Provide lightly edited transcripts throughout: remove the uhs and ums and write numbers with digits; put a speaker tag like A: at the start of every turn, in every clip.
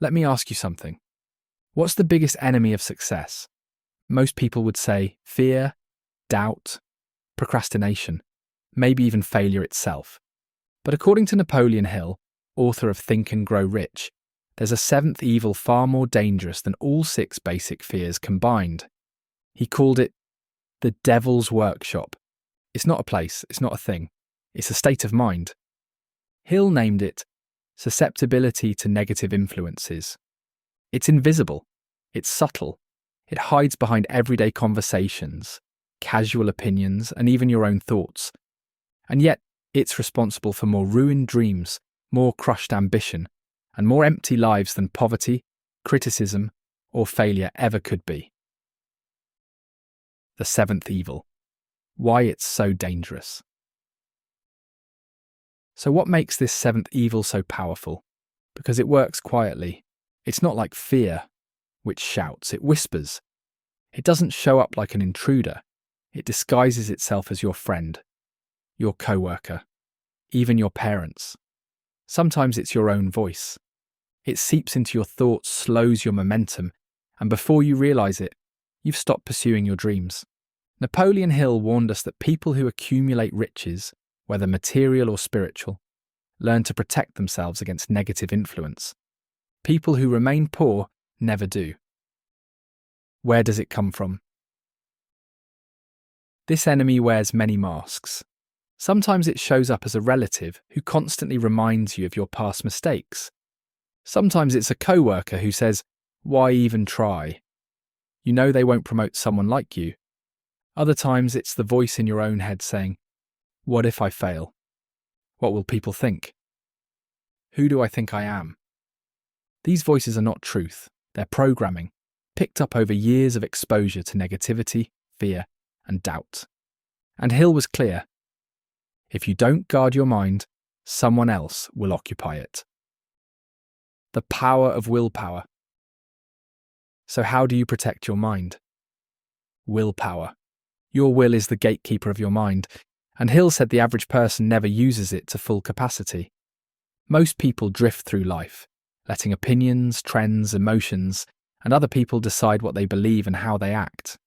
A: Let me ask you something. What's the biggest enemy of success? Most people would say fear, doubt, procrastination, maybe even failure itself. But according to Napoleon Hill, author of Think and Grow Rich, there's a seventh evil far more dangerous than all six basic fears combined. He called it the devil's workshop. It's not a place, it's not a thing, it's a state of mind. Hill named it susceptibility to negative influences. It's invisible, it's subtle, it hides behind everyday conversations, casual opinions, and even your own thoughts. And yet, it's responsible for more ruined dreams, more crushed ambition, and more empty lives than poverty, criticism, or failure ever could be. The seventh evil. Why it's so dangerous. So what makes this seventh evil so powerful? Because it works quietly. It's not like fear, which shouts, it whispers. It doesn't show up like an intruder. It disguises itself as your friend, your co-worker, even your parents. Sometimes it's your own voice. It seeps into your thoughts, slows your momentum, and before you realize it, you've stopped pursuing your dreams. Napoleon Hill warned us that people who accumulate riches, whether material or spiritual, learn to protect themselves against negative influence. People who remain poor never do. Where does it come from? This enemy wears many masks. Sometimes it shows up as a relative who constantly reminds you of your past mistakes. Sometimes it's a co-worker who says, "Why even try?" You know they won't promote someone like you. Other times it's the voice in your own head saying, "What if I fail? What will people think? Who do I think I am?" These voices are not truth, they're programming, picked up over years of exposure to negativity, fear, and doubt. And Hill was clear. If you don't guard your mind, someone else will occupy it. The power of willpower. So how do you protect your mind? Willpower. Your will is the gatekeeper of your mind, and Hill said the average person never uses it to full capacity. Most people drift through life, letting opinions, trends, emotions, and other people decide what they believe and how they act.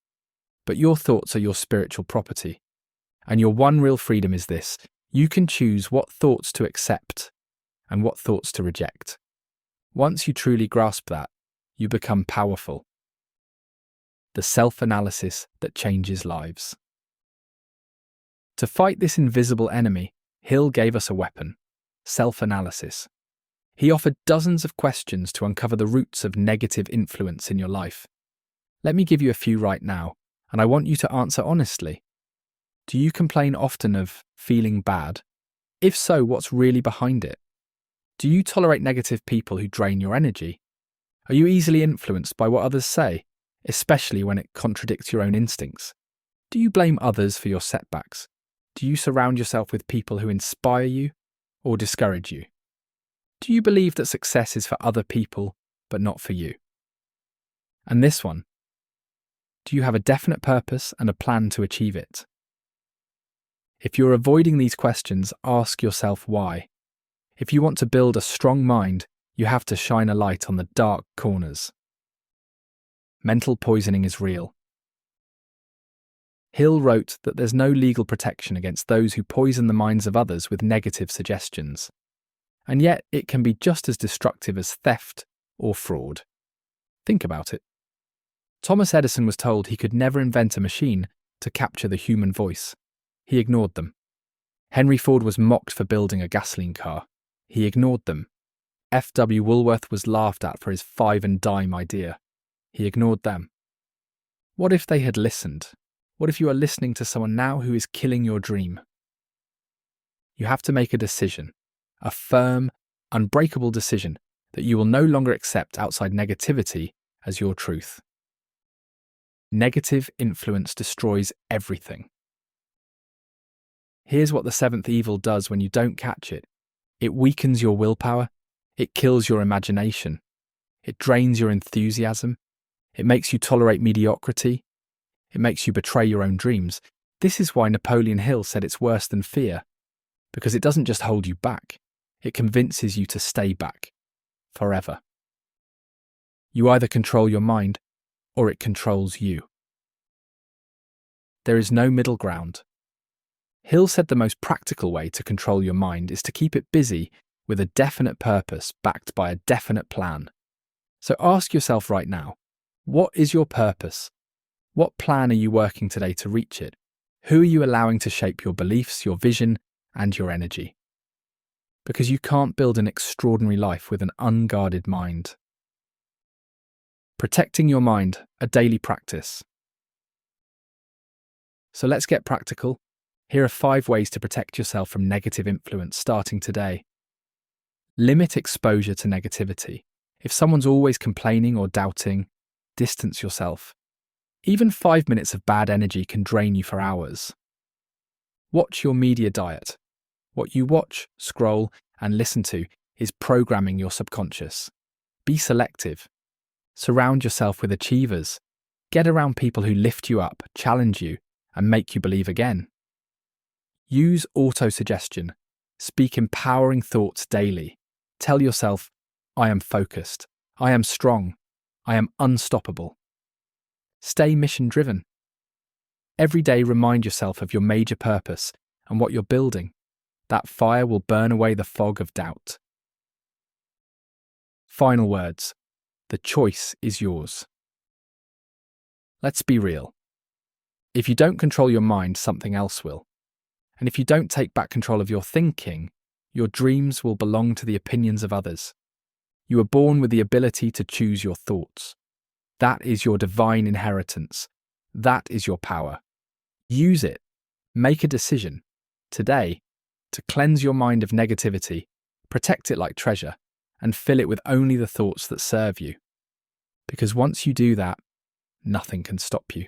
A: But your thoughts are your spiritual property, and your one real freedom is this: you can choose what thoughts to accept and what thoughts to reject. Once you truly grasp that, you become powerful. The self-analysis that changes lives. To fight this invisible enemy, Hill gave us a weapon: self-analysis. He offered dozens of questions to uncover the roots of negative influence in your life. Let me give you a few right now, and I want you to answer honestly. Do you complain often of feeling bad? If so, what's really behind it? Do you tolerate negative people who drain your energy? Are you easily influenced by what others say, especially when it contradicts your own instincts? Do you blame others for your setbacks? Do you surround yourself with people who inspire you or discourage you? Do you believe that success is for other people but not for you? And this one, do you have a definite purpose and a plan to achieve it? If you're avoiding these questions, ask yourself why. If you want to build a strong mind, you have to shine a light on the dark corners. Mental poisoning is real. Hill wrote that there's no legal protection against those who poison the minds of others with negative suggestions. And yet it can be just as destructive as theft or fraud. Think about it. Thomas Edison was told he could never invent a machine to capture the human voice. He ignored them. Henry Ford was mocked for building a gasoline car. He ignored them. F.W. Woolworth was laughed at for his 5 and dime idea. He ignored them. What if they had listened? What if you are listening to someone now who is killing your dream? You have to make a decision, a firm, unbreakable decision that you will no longer accept outside negativity as your truth. Negative influence destroys everything. Here's what the seventh evil does when you don't catch it. It weakens your willpower. It kills your imagination. It drains your enthusiasm. It makes you tolerate mediocrity. It makes you betray your own dreams. This is why Napoleon Hill said it's worse than fear, because it doesn't just hold you back, it convinces you to stay back forever. You either control your mind or it controls you. There is no middle ground. Hill said the most practical way to control your mind is to keep it busy with a definite purpose backed by a definite plan. So ask yourself right now, what is your purpose? What plan are you working today to reach it? Who are you allowing to shape your beliefs, your vision, and your energy? Because you can't build an extraordinary life with an unguarded mind. Protecting your mind, a daily practice. So let's get practical. Here are 5 ways to protect yourself from negative influence starting today. Limit exposure to negativity. If someone's always complaining or doubting, distance yourself. Even 5 minutes of bad energy can drain you for hours. Watch your media diet. What you watch, scroll, and listen to is programming your subconscious. Be selective. Surround yourself with achievers. Get around people who lift you up, challenge you, and make you believe again. Use autosuggestion. Speak empowering thoughts daily. Tell yourself, I am focused. I am strong. I am unstoppable. Stay mission-driven. Every day remind yourself of your major purpose and what you're building. That fire will burn away the fog of doubt. Final words. The choice is yours. Let's be real. If you don't control your mind, something else will. And if you don't take back control of your thinking, your dreams will belong to the opinions of others. You are born with the ability to choose your thoughts. That is your divine inheritance. That is your power. Use it. Make a decision today to cleanse your mind of negativity, protect it like treasure, and fill it with only the thoughts that serve you. Because once you do that, nothing can stop you.